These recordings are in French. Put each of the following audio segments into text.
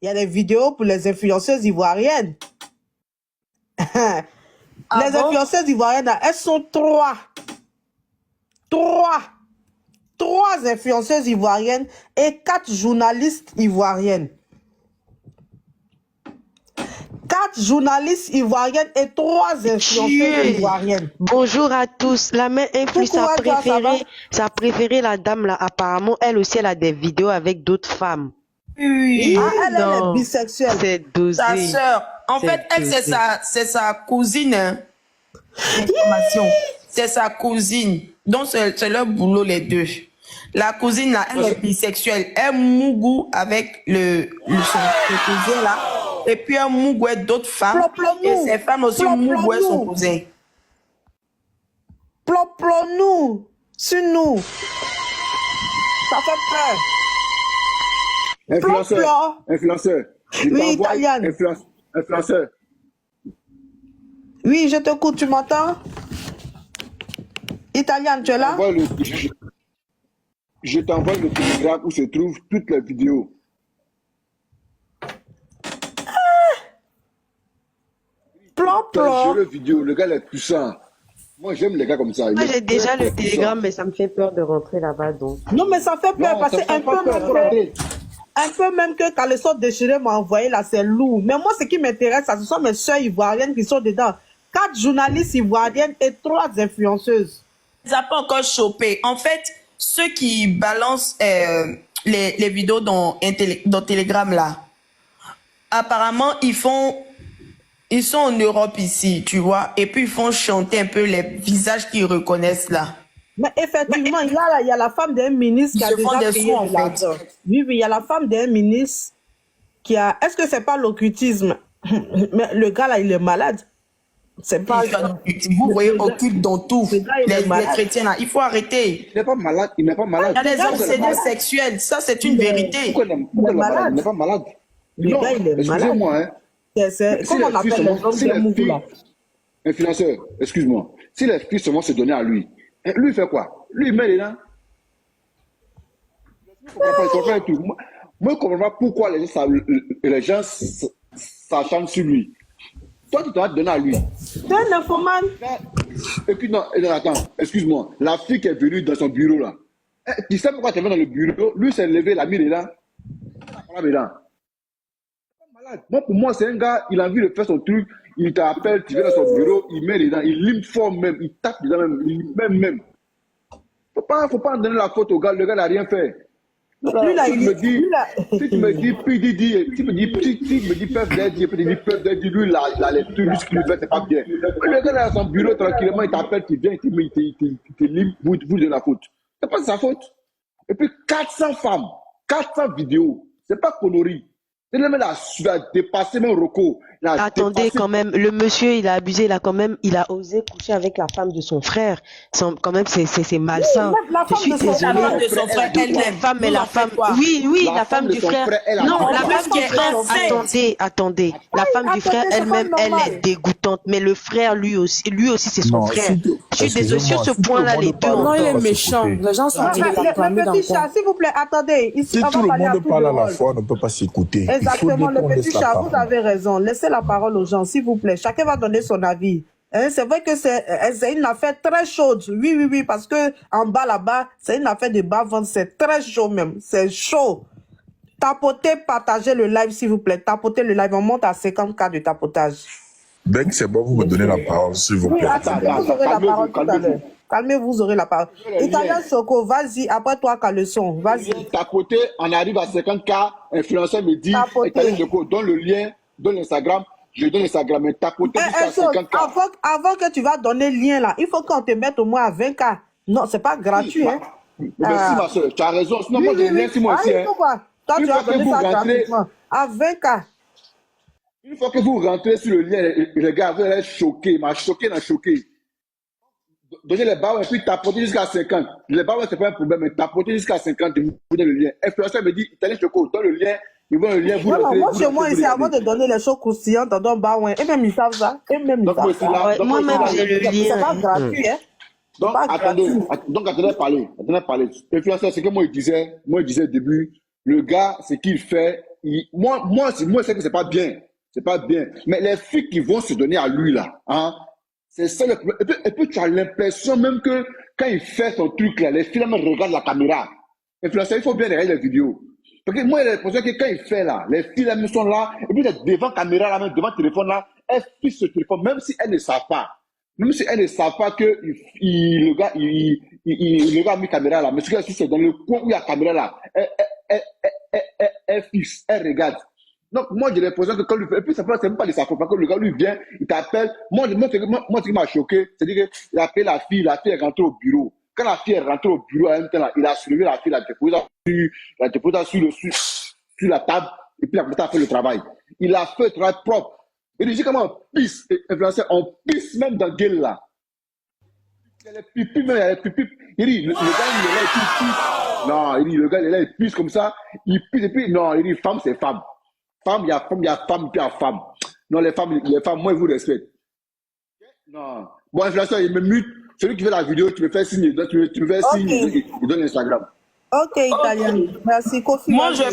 Il y a des vidéos pour les influenceuses ivoiriennes. Les influenceuses ivoiriennes, elles sont trois. Trois influenceuses ivoiriennes et 4 journalistes ivoiriennes. 4 journalistes ivoiriennes et 3 influenceuses ivoiriennes. Bonjour à tous. La main influe sa préférée, la dame là. Apparemment, elle aussi, elle a des vidéos avec d'autres femmes. Oui. Elle est bisexuelle. C'est dosé. Sa sœur. En fait, elle, c'est sa cousine. Hein. C'est sa cousine. Donc, c'est leur boulot, les deux. La cousine, là, elle est bisexuelle. Elle mougou avec son cousin, là. Et puis, elle mougou avec d'autres femmes. Et ces femmes aussi mougou avec son cousin. Plop-plop-nous. Sur nous. Ça fait peur. Influenceur. Oui, italienne. Influenceur. Oui, je t'écoute, tu m'entends? Italienne, tu es là? Je t'envoie le télégramme où se trouvent toutes les vidéos. Plop-plop. Le gars est puissant. Moi, j'aime les gars comme ça. Moi, j'ai déjà le télégramme, mais ça me fait peur de rentrer là-bas, donc. Non, mais ça fait peur parce que un peu même que quand les sortes déchirés m'ont envoyé là, c'est lourd. Mais moi, ce qui m'intéresse, ce sont mes soeurs ivoiriennes qui sont dedans. 4 journalistes ivoiriennes et 3 influenceuses. Ils n'ont pas encore chopé. En fait, ceux qui balancent les vidéos dans Telegram là, apparemment, ils sont en Europe ici, tu vois, et puis ils font chanter un peu les visages qu'ils reconnaissent là. Mais effectivement, il y a la femme d'un ministre qui a déjà payé de l'argent. Oui, il y a la femme d'un ministre qui a... Est-ce que c'est pas l'occultisme? Mais le gars là, il est malade. C'est pas... Vous voyez occulte dans tout. Les chrétiens là, il faut arrêter. Il n'est pas malade, il n'est pas malade. Il y a des obsédés sexuels, ça c'est une vérité. Pourquoi il n'est malade? Il n'est pas malade. Le gars, il est malade. Excusez-moi, hein. Comment on appelle les hommes de Mougou là? Influenceur, excuse-moi. Si les filles seulement se donnaient à lui, lui il fait quoi? Lui il met les dents. Moi je ne comprends pas pourquoi les gens s'acharnent sur lui. Toi tu dois te donner à lui. C'est un infomane. Et puis non, attends, excuse-moi. La fille qui est venue dans son bureau là, tu sais pourquoi tu es venu dans le bureau? Lui s'est levé, il a mis les dents. Moi, pour moi, c'est un gars, il a envie de faire son truc, il t'appelle, tu viens dans son bureau, il met les dents, il lime fort même, il tape les dents même, il même. Faut pas en donner la faute au gars, le gars n'a rien fait. Lui, là, si tu me dis, Peuf Daddy, puis tu dis Peuf Daddy, lui, la lecture, lui, ce qu'il fait, c'est pas bien. Le gars, là, dans son bureau, tranquillement, il t'appelle, tu viens, il te lime, vous de la faute. C'est pas de sa faute. Et puis, 400 femmes, 400 vidéos, c'est pas connerie. Il a dépassé même Rocco. Attendez, quand même, le monsieur, il a abusé, il a osé coucher avec la femme de son frère. Quand même, c'est malsain. Je suis désolée. La femme de son frère, la femme, oui, la femme du frère. Non, la femme du frère, attendez. La femme du frère elle-même, elle est dégoûtante. Mais le frère, lui aussi, c'est son frère. Je suis désolée, sur ce point-là, les deux. Non, il est méchant. Les gens sont le petit chat, s'il vous plaît, attendez. Si tout le monde parle à la fois, on ne peut pas s'écouter. Exactement, le petit chat, vous avez raison. Laissez la parole aux gens, s'il vous plaît. Chacun va donner son avis. Hein, c'est vrai que c'est une affaire très chaude. Oui, parce que en bas là-bas, c'est une affaire de bas-ventre. C'est très chaud même. C'est chaud. Tapotez, partagez le live, s'il vous plaît. Tapotez le live. On monte à 50K de tapotage. Dès que c'est bon, vous me donnez la parole, s'il vous plaît. Oui, attendez, vous aurez la parole tout à l'heure. Calmez-vous, vous aurez la parole. Italien Soko, vas-y, après toi, Caleçon, vas-y. Tapoter, on arrive à 50K, influenceur me dit, Italien Soko, donne le lien, donne l'Instagram, je donne l'Instagram, mais tapoter jusqu'à 50K. Avant que tu vas donner le lien là, il faut qu'on te mette au moins à 20K. Non, c'est pas gratuit, hein. Merci ma soeur, tu as raison, sinon moi j'ai rien sur moi aussi. Toi, tu vas donner ça gratuitement. À 20K. Une fois que vous rentrez sur le lien, le gars, vous allez être choqué, il m'a choqué. Donnez les barres et puis tapoter jusqu'à 50. Les barres, c'est pas un problème, mais tapoter jusqu'à 50 et vous donnez le lien. Influenceur me dit, Italien Choco, donne le lien, ils vont le lien, vous rentrez. Moi, chez moi, ici, avant de donner les choses croustillantes, on donne barre, et même ils savent ça. Moi-même, j'ai le lien. C'est pas gratuit, hein. Donc, attendez parler. Influenceur, c'est que moi, je disais au début, le gars, ce qu'il fait, moi, je sais que c'est pas bien. C'est pas bien. Mais les filles qui vont se donner à lui, là, hein, c'est ça le problème. Et puis, tu as l'impression même que quand il fait son truc, là, les filles là, même regardent la caméra. Influenceur, il faut bien regarder les vidéos. Parce que moi, j'ai l'impression que quand il fait là, les filles là, sont là, et puis devant la caméra, là, même devant le téléphone, là, elles fichent ce téléphone, même si elles ne savent pas. Même si elles ne savent pas que le gars a mis la caméra là, mais si c'est dans le coin où il y a la caméra là, elle fixe, elle regarde. Donc, moi, j'ai l'impression que quand lui fait, et puis c'est même pas de sa faute, parce que le gars lui vient, il t'appelle. Moi, ce qui m'a choqué, c'est-à-dire qu'il a appelé la fille est rentrée au bureau. Quand la fille est rentrée au bureau, en même temps, là, il a soulevé la fille, il a déposé sur la table, et puis il a commencé à faire le travail. Il a fait le travail propre. Il dit comment on pisse, on pisse même dans le gueule là. Il y a les pipis, même, il y a les pipis. Il dit, le gars, il est là, il pisse. Non, il dit, le gars, il est là, il pisse comme ça, il pisse, et puis, non, il dit, femme, c'est femme. Femme, il y a femme, il y a femme, puis il y a femme. Non, les femmes, moi, ils vous respectent. Non. Bon, influenceur, il me mute. Celui qui fait la vidéo, tu me fais signe, tu me fais signe, il donne Instagram. Ok, Italien. Merci, Kofi. Moi, je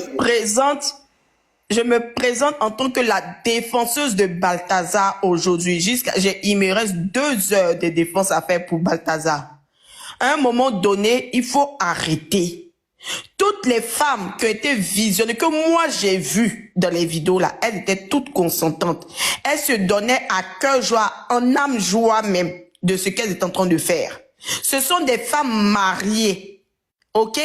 me présente en tant que la défenseuse de Balthazar aujourd'hui. Il me reste 2 heures de défense à faire pour Balthazar. À un moment donné, il faut arrêter. Toutes les femmes qui ont été visionnées, que moi j'ai vues dans les vidéos là, elles étaient toutes consentantes. Elles se donnaient à cœur joie, en âme joie même, de ce qu'elles étaient en train de faire. Ce sont des femmes mariées. Ok?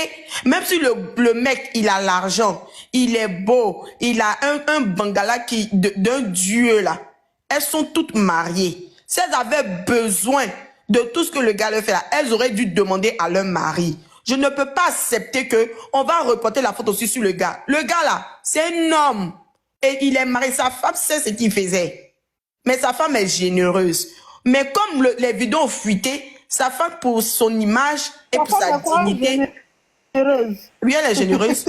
Même si le mec, il a l'argent, il est beau, il a un bangala d'un dieu là. Elles sont toutes mariées. Si elles avaient besoin de tout ce que le gars leur fait là, elles auraient dû demander à leur mari. Je ne peux pas accepter que on va reporter la faute aussi sur le gars. Le gars là, c'est un homme. Et il est marié. Sa femme sait ce qu'il faisait. Mais sa femme est généreuse. Mais comme les vidéos ont fuité, sa femme pour son image et pour sa dignité. Oui, elle est généreuse.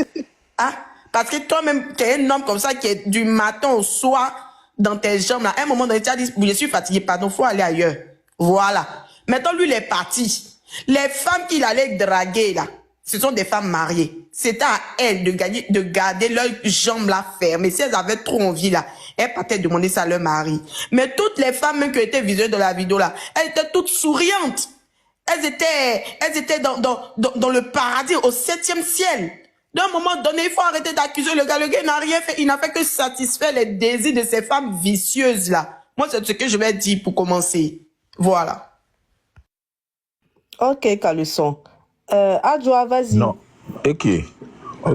Hein? Parce que toi-même, tu es un homme comme ça qui est du matin au soir dans tes jambes. Là. À un moment donné, tu as dit, je suis fatigué, pardon, il faut aller ailleurs. Voilà. Maintenant, lui, il est parti. Les femmes qu'il allait draguer, là, ce sont des femmes mariées. C'est à elles de garder leurs jambes là fermées. Si elles avaient trop envie, là, elles partaient demander ça à leur mari. Mais toutes les femmes même qui étaient visuelles dans la vidéo, là, elles étaient toutes souriantes. Elles étaient dans le paradis, au 7e ciel. D'un moment donné, il faut arrêter d'accuser le gars. Le gars n'a rien fait. Il n'a fait que satisfaire les désirs de ces femmes vicieuses, là. Moi, c'est ce que je vais dire pour commencer. Voilà. Ok, Caleçon. Adjoa, vas-y. Non. Ok.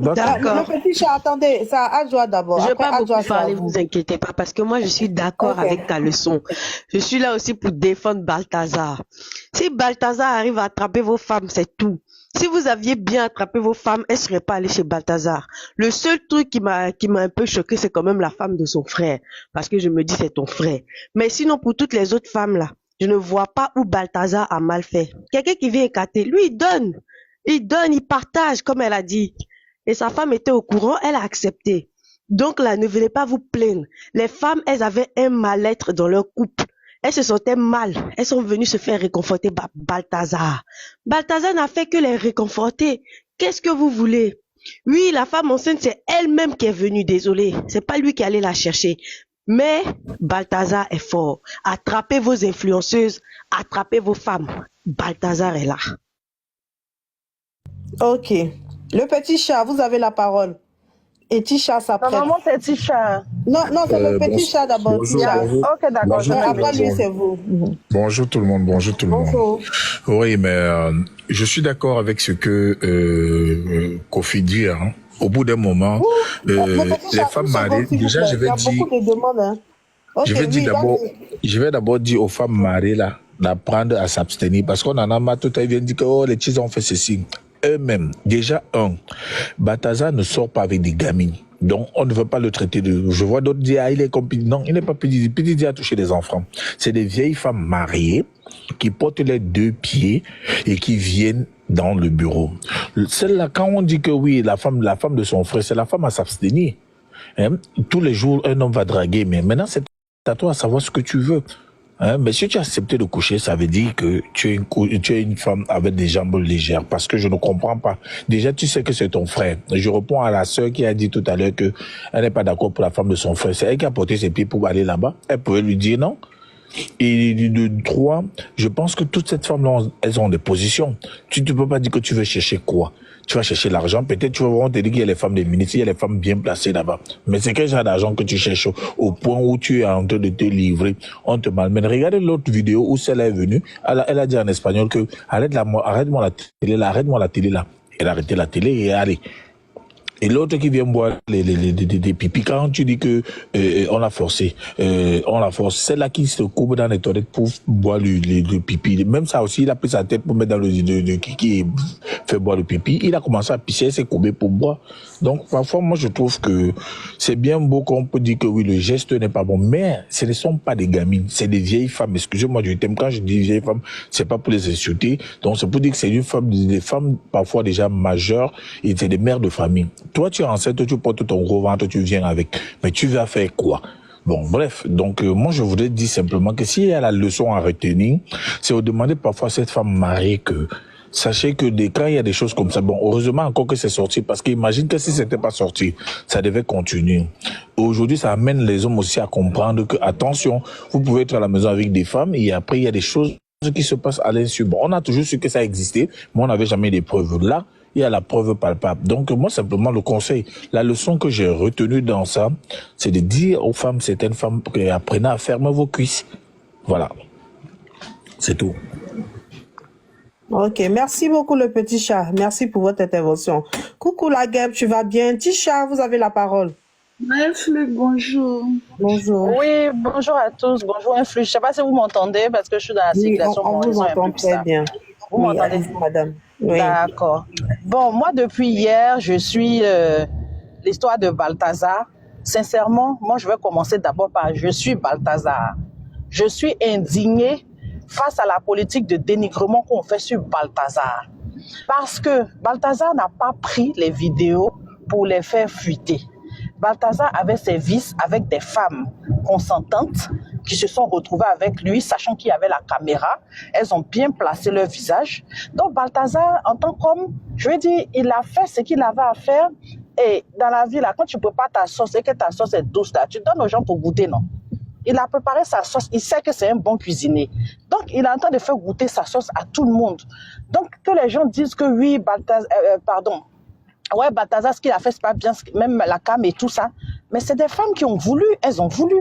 D'accord. Le petit chat, attendez, ça, Adjoa d'abord. Je ne vais pas Adjoa, beaucoup parler, vous inquiétez pas, parce que moi, je suis d'accord avec Caleçon. Je suis là aussi pour défendre Balthazar. Si Balthazar arrive à attraper vos femmes, c'est tout. Si vous aviez bien attrapé vos femmes, elles ne seraient pas allées chez Balthazar. Le seul truc qui m'a un peu choqué, c'est quand même la femme de son frère. Parce que je me dis, c'est ton frère. Mais sinon, pour toutes les autres femmes là, je ne vois pas où Balthazar a mal fait. Quelqu'un qui vient écarter, lui, il donne, il partage, comme elle a dit. Et sa femme était au courant, elle a accepté. Donc là, ne venez pas vous plaindre. Les femmes, elles avaient un mal-être dans leur couple. Elles se sentaient mal. Elles sont venues se faire réconforter par Balthazar. Balthazar n'a fait que les réconforter. Qu'est-ce que vous voulez? Oui, la femme enceinte, c'est elle-même qui est venue, désolé. C'est pas lui qui allait la chercher. Mais Balthazar est fort. Attrapez vos influenceuses, attrapez vos femmes. Balthazar est là. Ok. Le petit chat, vous avez la parole. Et Tisha s'apprête. Normalement, c'est Tisha. Non, c'est le petit chat d'abord. Bonjour, bonjour. Ok, d'accord. Après lui, c'est vous. Bonjour tout le monde, bonjour tout le monde. Oui, mais je suis d'accord avec ce que Kofi dit. Hein. Au bout d'un moment, les femmes mariées, déjà je vais dire... Okay, je vais d'abord dire aux femmes mariées là, d'apprendre à s'abstenir parce qu'on en a marre tout à l'heure, ils viennent dire que oh, les petits ont fait ceci. Eux-mêmes, déjà Balthazar ne sort pas avec des gamines. Donc, on ne veut pas le traiter de... Je vois d'autres dire, ah, il est comme... Non, il n'est pas petit. Petit a touché des enfants. C'est des vieilles femmes mariées qui portent les 2 pieds et qui viennent dans le bureau. Celle-là, quand on dit que oui, la femme de son frère, c'est la femme à s'abstenir. Hein? Tous les jours, un homme va draguer, mais maintenant, c'est à toi à savoir ce que tu veux. Hein, mais si tu as accepté de coucher, ça veut dire que tu es une femme avec des jambes légères. Parce que je ne comprends pas. Déjà, tu sais que c'est ton frère. Je réponds à la sœur qui a dit tout à l'heure que elle n'est pas d'accord pour la femme de son frère. C'est elle qui a porté ses pieds pour aller là-bas. Elle pouvait lui dire non. Et de 3, je pense que toutes ces femmes-là, elles ont des positions. Tu ne peux pas dire que tu veux chercher quoi? Tu vas chercher l'argent. Peut-être tu vas voir, on te dit qu'il y a les femmes des ministres, il y a les femmes bien placées là-bas. Mais c'est quel genre d'argent que tu cherches au point où tu es en train de te livrer? On te malmène. Regardez l'autre vidéo où celle est venue. Elle a dit en espagnol que arrête-moi la télé là, arrête-moi la télé là. Elle a arrêté la télé et allez. Et l'autre qui vient boire des pipis, quand tu dis que on l'a forcé, c'est là qui se couvre dans les toilettes pour boire le pipi. Même ça aussi, il a pris sa tête pour mettre dans le kiki et fait boire le pipi. Il a commencé à pisser, s'est courbé pour boire. Donc parfois, moi je trouve que c'est bien beau qu'on peut dire que oui, le geste n'est pas bon, mais ce ne sont pas des gamines, c'est des vieilles femmes. Excusez-moi du thème, quand je dis vieilles femmes, c'est pas pour les insulter. Donc c'est pour dire que c'est une femme, des femmes parfois déjà majeures et c'est des mères de famille. Toi, tu es enceinte, tu portes ton gros ventre, tu viens avec. Mais tu vas faire quoi? Bon, bref. Donc, moi, je voudrais dire simplement que s'il y a la leçon à retenir, c'est de demander parfois à cette femme mariée que, sachez que quand il y a des choses comme ça, bon, heureusement encore que c'est sorti, parce qu'imagine que si c'était pas sorti, ça devait continuer. Aujourd'hui, ça amène les hommes aussi à comprendre que, attention, vous pouvez être à la maison avec des femmes et après, il y a des choses qui se passent à l'insu. Bon, on a toujours su que ça existait, mais on n'avait jamais des preuves. Là, il y a la preuve palpable. Donc, moi, simplement, le conseil, la leçon que j'ai retenue dans ça, c'est de dire aux femmes, certaines femmes, apprenez à fermer vos cuisses. Voilà. C'est tout. Ok, merci beaucoup le petit chat. Merci pour votre intervention. Coucou la guêpe, tu vas bien? Tisha, vous avez la parole. Influx, bonjour. Bonjour. Oui, bonjour à tous. Bonjour Influx. Je ne sais pas si vous m'entendez parce que je suis dans la circulation. Oui, on vous entend très bien. Vous m'entendez, madame? Oui. D'accord. Bon, moi, depuis hier, je suis l'histoire de Balthazar. Sincèrement, moi, je vais commencer d'abord par je suis Balthazar. Je suis indignée face à la politique de dénigrement qu'on fait sur Balthazar. Parce que Balthazar n'a pas pris les vidéos pour les faire fuiter. Balthazar avait ses vices avec des femmes consentantes qui se sont retrouvées avec lui, sachant qu'il y avait la caméra. Elles ont bien placé leur visage. Donc Balthazar, en tant qu'homme, je veux dire, il a fait ce qu'il avait à faire. Et dans la vie, là, quand tu prépares ta sauce et que ta sauce est douce, là, tu donnes aux gens pour goûter, non? Il a préparé sa sauce, il sait que c'est un bon cuisinier. Donc, il est en train de faire goûter sa sauce à tout le monde. Donc, que les gens disent que oui, Balthazar, ouais, Balthazar, ce qu'il a fait, c'est pas bien, même la cam et tout ça. Mais c'est des femmes qui ont voulu, elles ont voulu.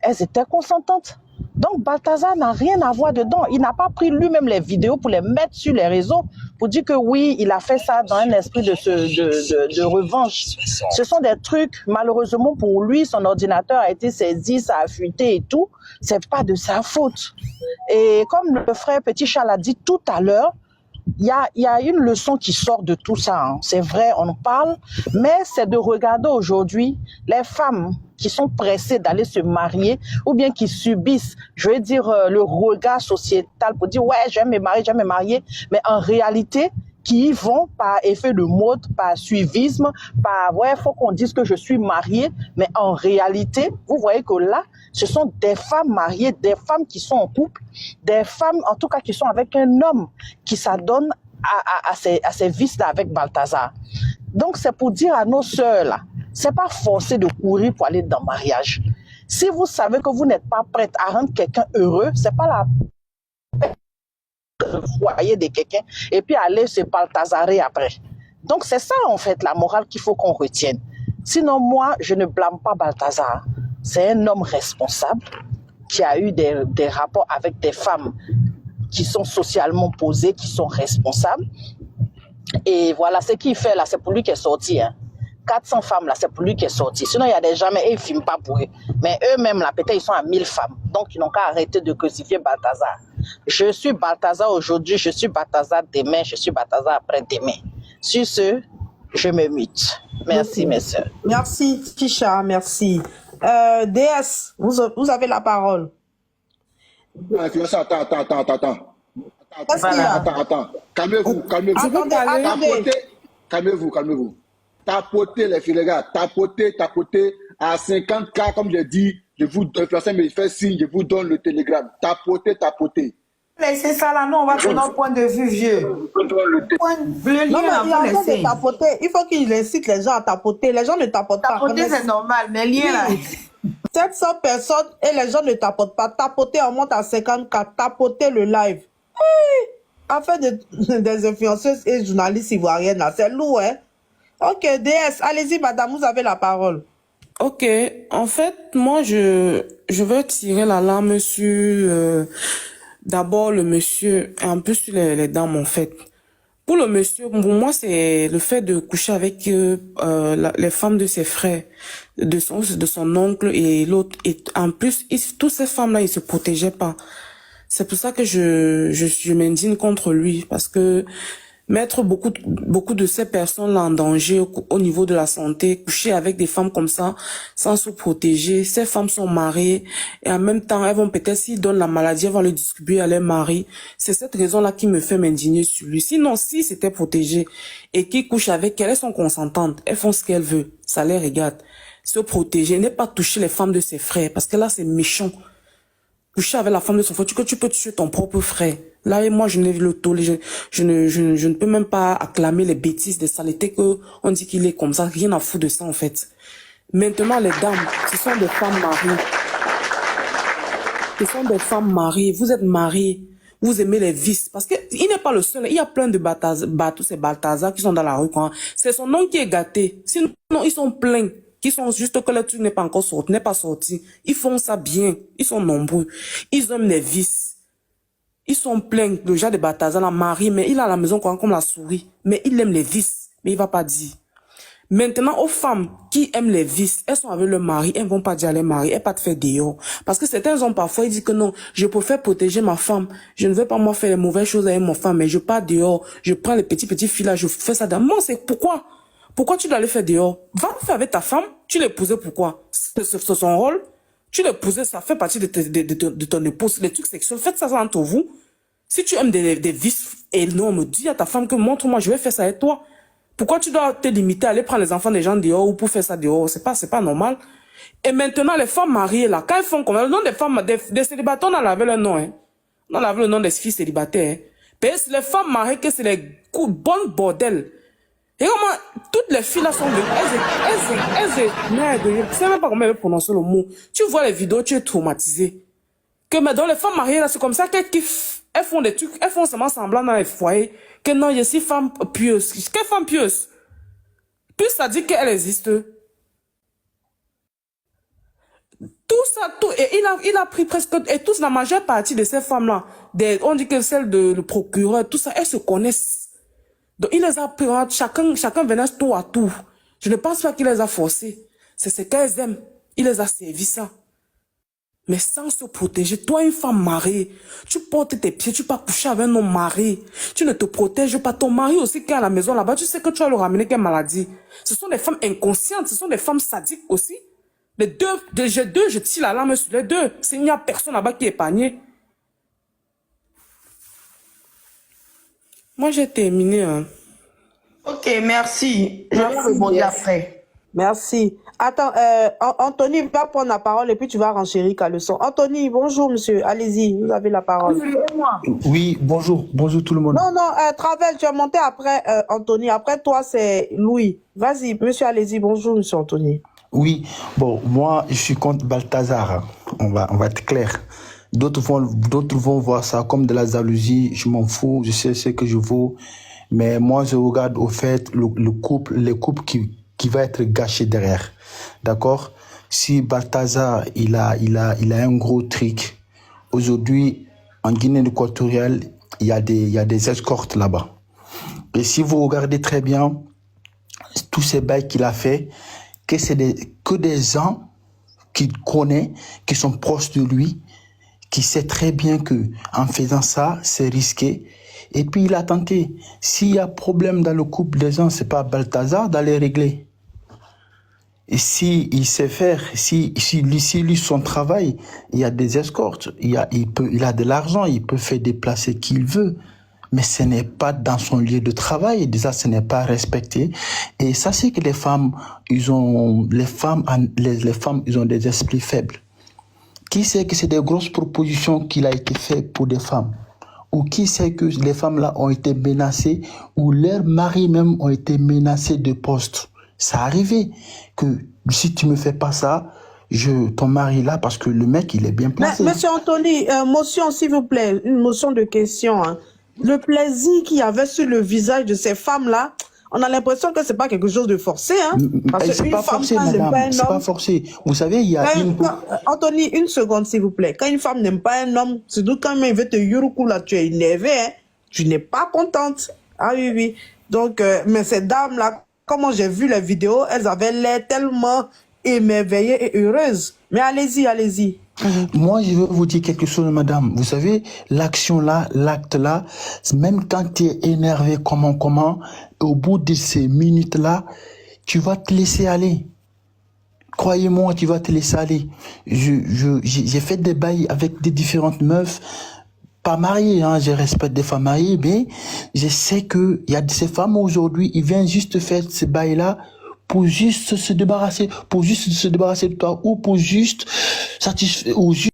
Elles étaient consentantes. Donc, Balthazar n'a rien à voir dedans. Il n'a pas pris lui-même les vidéos pour les mettre sur les réseaux, pour dire que oui, il a fait ça dans un esprit de revanche. Ce sont des trucs, malheureusement pour lui, son ordinateur a été saisi, ça a fuité et tout. C'est pas de sa faute. Et comme le frère Petit Chat l'a dit tout à l'heure, il y a une leçon qui sort de tout ça. Hein. C'est vrai, on en parle, mais c'est de regarder aujourd'hui les femmes qui sont pressées d'aller se marier ou bien qui subissent, je veux dire, le regard sociétal pour dire « ouais, je vais me marier », mais en réalité, qui y vont par effet de mode, par suivisme, par « ouais, il faut qu'on dise que je suis mariée », mais en réalité, vous voyez que là, ce sont des femmes mariées, des femmes qui sont en couple, des femmes, en tout cas, qui sont avec un homme qui s'adonne à ces vices-là avec Balthazar. Donc, c'est pour dire à nos sœurs, là, c'est pas forcé de courir pour aller dans le mariage. Si vous savez que vous n'êtes pas prête à rendre quelqu'un heureux, c'est pas la foyer de quelqu'un et puis aller se balthasarer après. Donc, c'est ça, en fait, la morale qu'il faut qu'on retienne. Sinon, moi, je ne blâme pas Balthazar. C'est un homme responsable qui a eu des rapports avec des femmes qui sont socialement posées, qui sont responsables. Et voilà, ce qu'il fait là, c'est pour lui qui est sorti. Hein. 400 femmes là, c'est pour lui qui est sorti. Sinon, il y a des gens, mais ils ne filment pas pour eux. Mais eux-mêmes là, peut-être ils sont à 1000 femmes. Donc, ils n'ont qu'à arrêter de crucifier Balthazar. Je suis Balthazar aujourd'hui, je suis Balthazar demain, je suis Balthazar après-demain. Sur ce, je me mute. Merci, mes soeurs. Merci, Tisha, merci. DS, vous avez la parole. Attends. Calmez-vous. Attendez. Calmez-vous. Tapoter les filles, les gars. Tapoter à 50K, comme j'ai dit. je vous influenceur me fait signe, je vous donne le télégramme. Tapotez. Mais c'est ça là, non, on va donner un point de vue vieux. Le lien, non, mais il a vous de tapoter. Il faut qu'il incite les gens à tapoter. Les gens ne tapotent pas. Tapoter, c'est normal, mais lien là. 700 personnes et les gens ne tapotent pas. Tapoter, on monte à 54. Tapoter le live. Affaire des influenceuses et journalistes ivoiriennes là, c'est lourd, hein? Ok, DS, allez-y, madame, vous avez la parole. Ok, en fait, moi, je veux tirer la lame sur d'abord le monsieur et un peu sur les dames, en fait. Pour le monsieur, pour moi, c'est le fait de coucher avec les femmes de ses frères, de son oncle et l'autre. Et en plus, toutes ces femmes-là, ils se protégeaient pas. C'est pour ça que je m'indigne contre lui, parce que mettre beaucoup de ces personnes-là en danger au niveau de la santé, coucher avec des femmes comme ça, sans se protéger. Ces femmes sont mariées et en même temps, elles vont peut-être, s'ils donnent la maladie, elles vont le distribuer à leur mari. C'est cette raison-là qui me fait m'indigner sur lui. Sinon, si c'était protégé et qu'ils couchent avec elles, elles sont consentantes, elles font ce qu'elles veulent, ça les regarde. Se protéger, ne pas toucher les femmes de ses frères, parce que là, c'est méchant. Coucher avec la femme de son frère, tu peux tuer ton propre frère. Là, et moi, je n'ai le toléré. Je ne peux même pas acclamer les bêtises, des saletés que on dit qu'il est comme ça. Rien à foutre de ça, en fait. Maintenant, les dames, ce sont des femmes mariées. Ce sont des femmes mariées. Vous êtes mariés. Vous aimez les vices. Parce que il n'est pas le seul. Il y a plein de tous ces Balthazar qui sont dans la rue, quoi. C'est son nom qui est gâté. Sinon, ils sont pleins. Qui sont juste que le truc n'est pas encore sorti, n'est pas sorti. Ils font ça bien. Ils sont nombreux. Ils aiment les vices. Ils sont pleins. Le genre de Balthazar, la Marie, mais il a la maison comme la souris. Mais il aime les vices. Mais il va pas dire. Maintenant, aux femmes qui aiment les vices, elles sont avec leur mari, elles vont pas dire à leur mari, elles pas te faire dehors. Parce que certains hommes parfois, ils disent que non, je préfère protéger ma femme. Je ne veux pas moi faire les mauvaises choses avec mon femme, mais je pars dehors. Je prends les petits filles là, je fais ça dans moi, c'est pourquoi? Pourquoi tu dois aller faire dehors? Va le faire avec ta femme. Tu l'épousais pourquoi? C'est son rôle. Tu l'épousais, ça fait partie de ton épouse. Les trucs sexuels, faites ça entre vous. Si tu aimes des vices énormes, dis à ta femme que montre-moi, je vais faire ça avec toi. Pourquoi tu dois te limiter à aller prendre les enfants des gens dehors ou pour faire ça dehors? C'est pas normal. Et maintenant, les femmes mariées là, quand elles font comme le nom des femmes, des célibataires, on a lavé leur nom, hein. On a lavé le nom des filles célibataires, hein. Parce que les femmes mariées, que c'est les bonnes bordels. Et comment, toutes les filles là sont merde, je sais même pas comment elles prononcer le mot. Tu vois les vidéos, tu es traumatisé. Que, mais dans les femmes mariées là, c'est comme ça qu'elles kiffent. Elles font des trucs, elles font seulement semblant dans les foyers. Que non, je suis femme pieuse. Quelle femme pieuse? Puis ça dit qu'elle existe. Tout ça, tout, et il a pris presque, et tous, la majeure partie de ces femmes-là, on dit que celle de le procureur, tout ça, elles se connaissent. Donc, il les a pris, chacun venait tour à tour. Je ne pense pas qu'il les a forcés. C'est ce qu'elles aiment. Il les a servi ça. Mais sans se protéger, toi, une femme mariée, tu portes tes pieds, tu peux coucher avec un homme marié. Tu ne te protèges pas. Ton mari aussi qui est à la maison là-bas, tu sais que tu vas le ramener quelle maladie. Ce sont des femmes inconscientes, ce sont des femmes sadiques aussi. Les deux, je tire la lame sur les deux. Il n'y a personne là-bas qui est épargné. Moi, j'ai terminé. Hein. Ok, merci. Je vais rebondir après. Merci. Attends, Anthony va prendre la parole et puis tu vas renchérir Caleçon. Anthony, bonjour monsieur. Allez-y, vous avez la parole. Oui, bonjour. Bonjour tout le monde. Non, Travel, tu vas monter après Anthony. Après toi, c'est Louis. Vas-y, monsieur, allez-y. Bonjour, monsieur Anthony. Oui, bon, moi, je suis contre Balthazar. On va être clair. D'autres vont voir ça comme de la jalousie. Je m'en fous, je sais ce que je vaux. Mais moi, je regarde au fait les couples qui va être gâché derrière. D'accord? Si Balthazar, il a un gros truc. Aujourd'hui, en Guinée équatoriale, il y a des escortes là-bas. Et si vous regardez très bien, tous ces bails qu'il a fait, que c'est que des gens qu'il connaît, qui sont proches de lui, qui sait très bien que en faisant ça, c'est risqué. Et puis il a tenté. S'il y a problème dans le couple des gens, c'est pas Balthazar d'aller régler. Et si il sait faire, si lui son travail, il y a des escortes, il a de l'argent, il peut faire déplacer qui il veut. Mais ce n'est pas dans son lieu de travail. Déjà, ce n'est pas respecté. Et ça, c'est que les femmes, ils ont des esprits faibles. Qui sait que c'est des grosses propositions qu'il a été fait pour des femmes? Ou qui sait que les femmes-là ont été menacées, ou leurs maris même ont été menacés de poste? Ça arrivé que si tu me fais pas ça, ton mari là, parce que le mec, il est bien placé. Monsieur Anthony, motion, s'il vous plaît, une motion de question. Hein. Le plaisir qu'il y avait sur le visage de ces femmes-là, on a l'impression que c'est pas quelque chose de forcé. Hein. C'est pas forcé, madame. C'est pas forcé. Vous savez, il y a Anthony, une seconde, s'il vous plaît. Quand une femme n'aime pas un homme, surtout quand il veut te yuruku là, tu es énervé, hein. Tu n'es pas contente. Ah oui, oui. Donc, mais ces dames-là, comment j'ai vu les vidéos, elles avaient l'air tellement émerveillées et heureuses. Mais allez-y, allez-y. Moi, je veux vous dire quelque chose, madame. Vous savez, l'action-là, l'acte-là, même quand tu es énervé, comment, au bout de ces minutes-là, tu vas te laisser aller. Croyez-moi, tu vas te laisser aller. J'ai fait des bails avec des différentes meufs, pas mariées, hein, je respecte des femmes mariées, mais je sais que il y a de ces femmes aujourd'hui, ils viennent juste faire ces bails-là pour juste se débarrasser de toi, ou pour juste satisfaire, ou juste